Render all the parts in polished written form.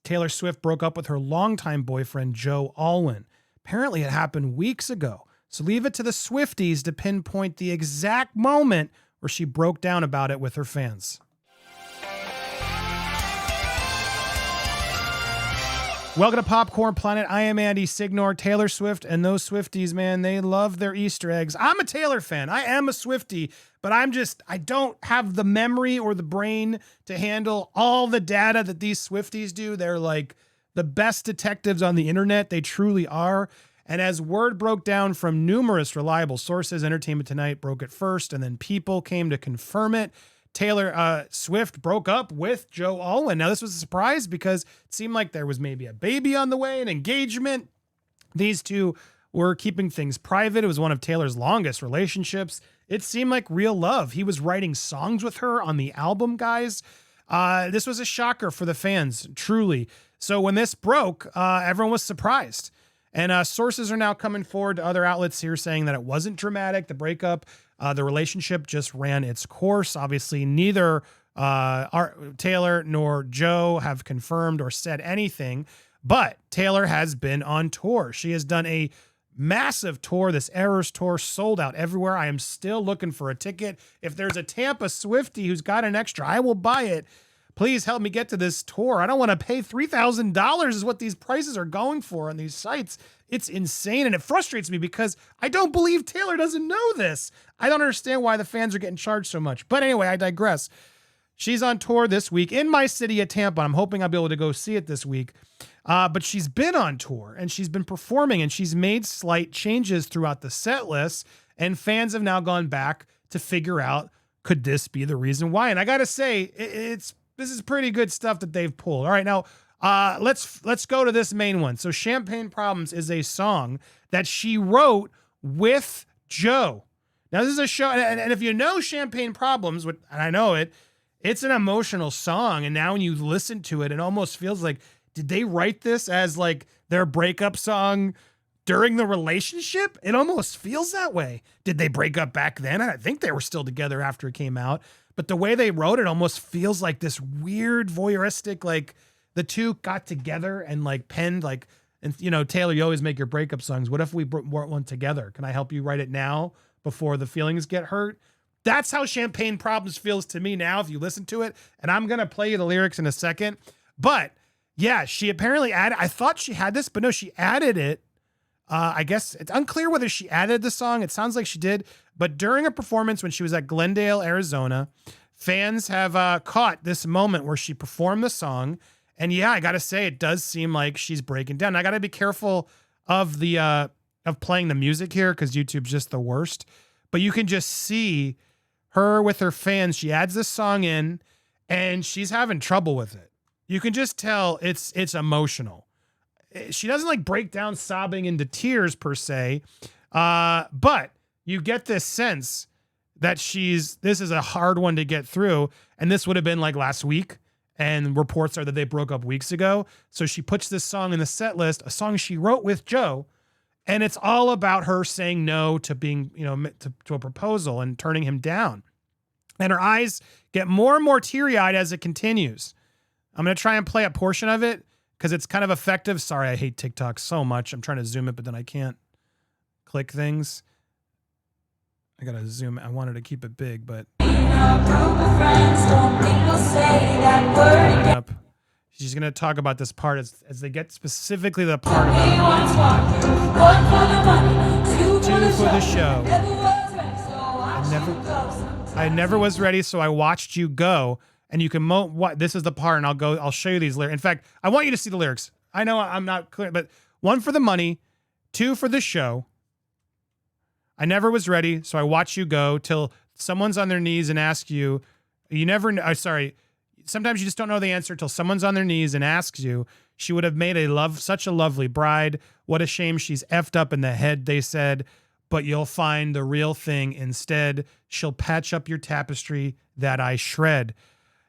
Taylor Swift broke up with her longtime boyfriend, Joe Alwyn. Apparently it happened weeks ago. So leave it to the Swifties to pinpoint the exact moment where she broke down about it with her fans. Welcome to Popcorn Planet. I am Andy Signore. Taylor Swift and those Swifties, man, they love their Easter eggs. I'm a Taylor fan. I am a Swiftie, but I don't have the memory or the brain to handle all the data that these Swifties do. They're like the best detectives on the internet. They truly are. And as word broke down from numerous reliable sources, Entertainment Tonight broke it first, and then People came to confirm it. Taylor Swift broke up with Joe Alwyn. Now, this was a surprise because it seemed like there was maybe a baby on the way, an engagement. These two were keeping things private. It was one of Taylor's longest relationships. It seemed like real love. He was writing songs with her on the album, guys. This was a shocker for the fans, truly. So when this broke, everyone was surprised. And sources are now coming forward to other outlets here saying that it wasn't dramatic, the breakup. The relationship just ran its course. Obviously, neither Taylor nor Joe have confirmed or said anything, but Taylor has been on tour. She has done a massive tour, this Eras tour, sold out everywhere. I am still looking for a ticket. If there's a Tampa Swiftie who's got an extra, I will buy it. Please help me get to this tour. I don't want to pay $3,000 is what these prices are going for on these sites. It's insane, and it frustrates me because I don't believe Taylor doesn't know this. I don't understand why the fans are getting charged so much. But anyway, I digress. She's on tour this week in my city of Tampa. I'm hoping I'll be able to go see it this week. But she's been on tour, and she's been performing, and she's made slight changes throughout the set list, and fans have now gone back to figure out, could this be the reason why? And I got to say, this is pretty good stuff that they've pulled. All right, now let's go to this main one. So Champagne Problems is a song that she wrote with Joe. Now this is a show, and if you know Champagne Problems, and I know it, it's an emotional song. And now when you listen to it, it almost feels like, did they write this as like their breakup song during the relationship? It almost feels that way. Did they break up back then? I think they were still together after it came out. But the way they wrote it almost feels like this weird voyeuristic, like the two got together and like penned like, and you know, Taylor, you always make your breakup songs. What if we wrote one together? Can I help you write it now before the feelings get hurt? That's how Champagne Problems feels to me now if you listen to it. And I'm going to play you the lyrics in a second. But yeah, she apparently added, I thought she had this, but no, she added it. I guess it's unclear whether she added the song. It sounds like she did. But during a performance when she was at Glendale, Arizona, fans have caught this moment where she performed the song. And yeah, I got to say, it does seem like she's breaking down. I got to be careful of the of playing the music here because YouTube's just the worst. But you can just see her with her fans. She adds this song in and she's having trouble with it. You can just tell it's emotional. She doesn't like break down sobbing into tears per se, but you get this sense that this is a hard one to get through. And this would have been like last week. And reports are that they broke up weeks ago. So she puts this song in the set list, a song she wrote with Joe. And it's all about her saying no to being, to a proposal and turning him down. And her eyes get more and more teary-eyed as it continues. I'm going to try and play a portion of it because it's kind of effective. Sorry, I hate TikTok so much. I'm trying to zoom it, but then I can't click things. I got to zoom it. I wanted to keep it big, but... Up. She's going to talk about this part as they get specifically the part about two for the show. I never was ready, so I watched you go. And you can this is the part, and I'll show you these lyrics. In fact, I want you to see the lyrics. I know I'm not clear, but 1 for the money, 2 for the show. I never was ready, so I watched you go till someone's on their knees and asks you. You never know. Sorry. Sometimes you just don't know the answer till someone's on their knees and asks you. She would have made such a lovely bride. What a shame she's effed up in the head, they said. But you'll find the real thing instead. She'll patch up your tapestry that I shred.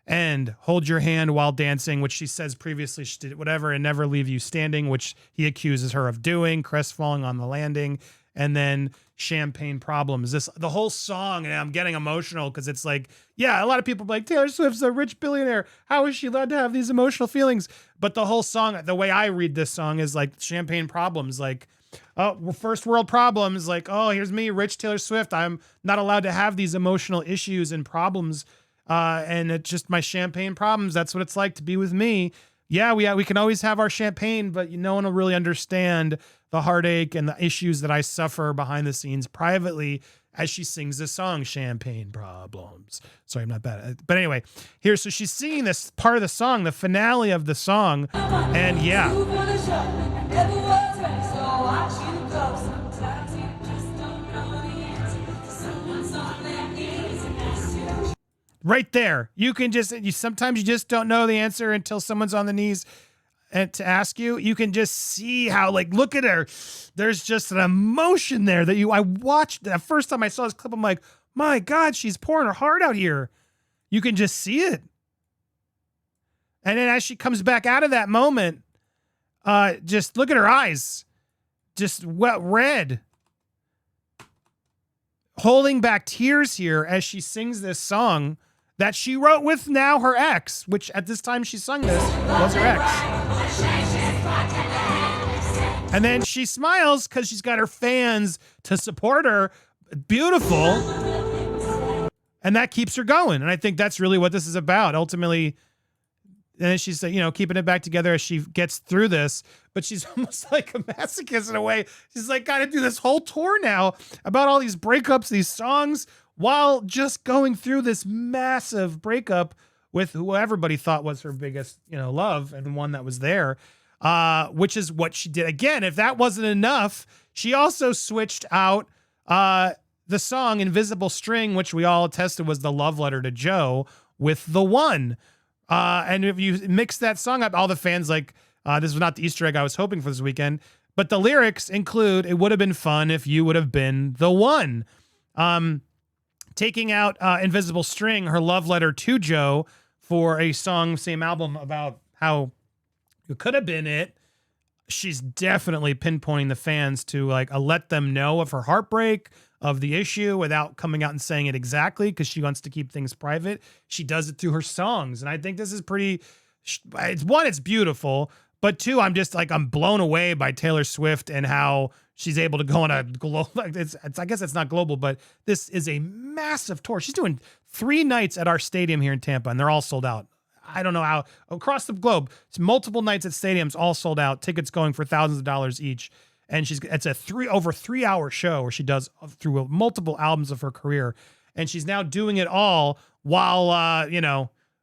And hold your hand while dancing, which she says previously she did whatever, and never leave you standing, which he accuses her of doing, crestfallen on the landing. and then Champagne Problems. The whole song, and I'm getting emotional because it's like, yeah, a lot of people are like, Taylor Swift's a rich billionaire. How is she allowed to have these emotional feelings? But the whole song, the way I read this song is like Champagne Problems, like, oh, first world problems, like, oh, here's me, rich Taylor Swift. I'm not allowed to have these emotional issues and problems. And it's just my champagne problems. That's what it's like to be with me. Yeah, we can always have our champagne, but no one will really understand the heartache and the issues that I suffer behind the scenes privately as she sings this song, Champagne Problems. Sorry, I'm not bad. But anyway, so she's singing this part of the song, the finale of the song. And yeah. Right there. Sometimes you just don't know the answer until someone's on the knees and to ask you. You can just see how, like, look at her. There's just an emotion there that I watched. The first time I saw this clip, I'm like, my God, she's pouring her heart out here. You can just see it. And then as she comes back out of that moment, just look at her eyes. Just red. Holding back tears here as she sings this song that she wrote with now her ex, which at this time she sung this was her ex. And then she smiles because she's got her fans to support her. Beautiful. And that keeps her going. And I think that's really what this is about. Ultimately, and she's, keeping it back together as she gets through this, but she's almost like a masochist in a way. She's like, got to do this whole tour now about all these breakups, these songs, while just going through this massive breakup with who everybody thought was her biggest, love, and one that was there, which is what she did. Again, if that wasn't enough, she also switched out the song Invisible String, which we all attested was the love letter to Joe, with The One. And if you mix that song up, all the fans this was not the Easter egg I was hoping for this weekend, but the lyrics include, it would have been fun if you would have been the one. Taking out Invisible String, her love letter to Joe, for a song, same album, about how it could have been it. She's definitely pinpointing the fans to let them know of her heartbreak, of the issue, without coming out and saying it exactly, because she wants to keep things private. She does it through her songs. And I think this is it's beautiful, but two, I'm blown away by Taylor Swift and how she's able to go on a global, I guess it's not global, but this is a massive tour. She's doing 3 nights at our stadium here in Tampa, and they're all sold out. I don't know how, across the globe, it's multiple nights at stadiums, all sold out, tickets going for thousands of dollars each. And it's a over 3-hour show where she does through multiple albums of her career. And she's now doing it all while,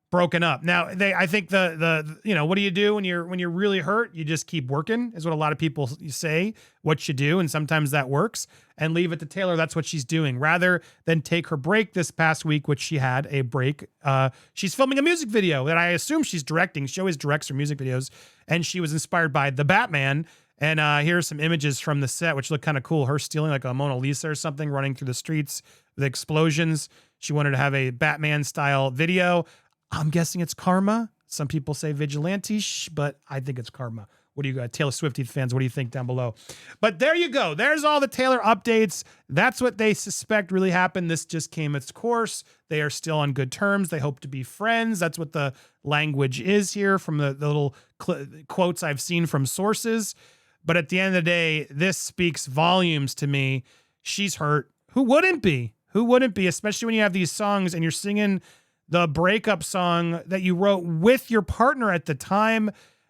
broken up. Now, I think what do you do when you're really hurt? You just keep working, is what a lot of people say what you do. And sometimes that works. And leave it to Taylor. That's what she's doing. Rather than take her break this past week, which she had a break, she's filming a music video that I assume she's directing. She always directs her music videos. And she was inspired by The Batman. And here's some images from the set, which look kind of cool. Her stealing like a Mona Lisa or something, running through the streets with explosions. She wanted to have a Batman-style video. I'm guessing it's karma. Some people say vigilante, but I think it's karma. What do you got? Taylor Swiftie fans, what do you think down below? But there you go. There's all the Taylor updates. That's what they suspect really happened. This just came its course. They are still on good terms. They hope to be friends. That's what the language is here from the little quotes I've seen from sources. But at the end of the day, this speaks volumes to me. She's hurt. Who wouldn't be? Who wouldn't be? Especially when you have these songs and you're singing the breakup song that you wrote with your partner at the time.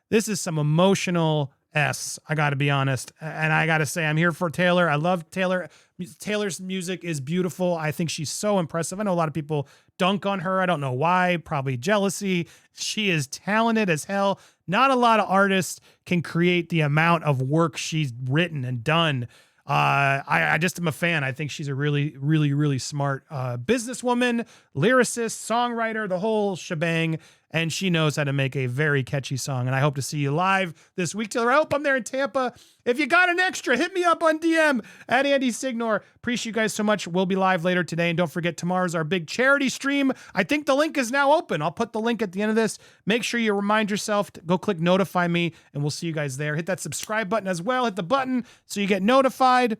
This is some emotional I got to be honest. And I got to say, I'm here for Taylor. I love Taylor. Taylor's music is beautiful. I think she's so impressive. I know a lot of people dunk on her. I don't know why. Probably jealousy. She is talented as hell. Not a lot of artists can create the amount of work she's written and done. I just am a fan. I think she's a really, really, really smart businesswoman, lyricist, songwriter, the whole shebang. And she knows how to make a very catchy song. And I hope to see you live this week, Taylor. I hope I'm there in Tampa. If you got an extra, hit me up on DM at Andy Signore. Appreciate you guys so much. We'll be live later today. And don't forget, tomorrow's our big charity stream. I think the link is now open. I'll put the link at the end of this. Make sure you remind yourself to go click notify me, and we'll see you guys there. Hit that subscribe button as well. Hit the button so you get notified.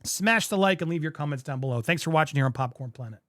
Smash the like and leave your comments down below. Thanks for watching here on Popcorn Planet.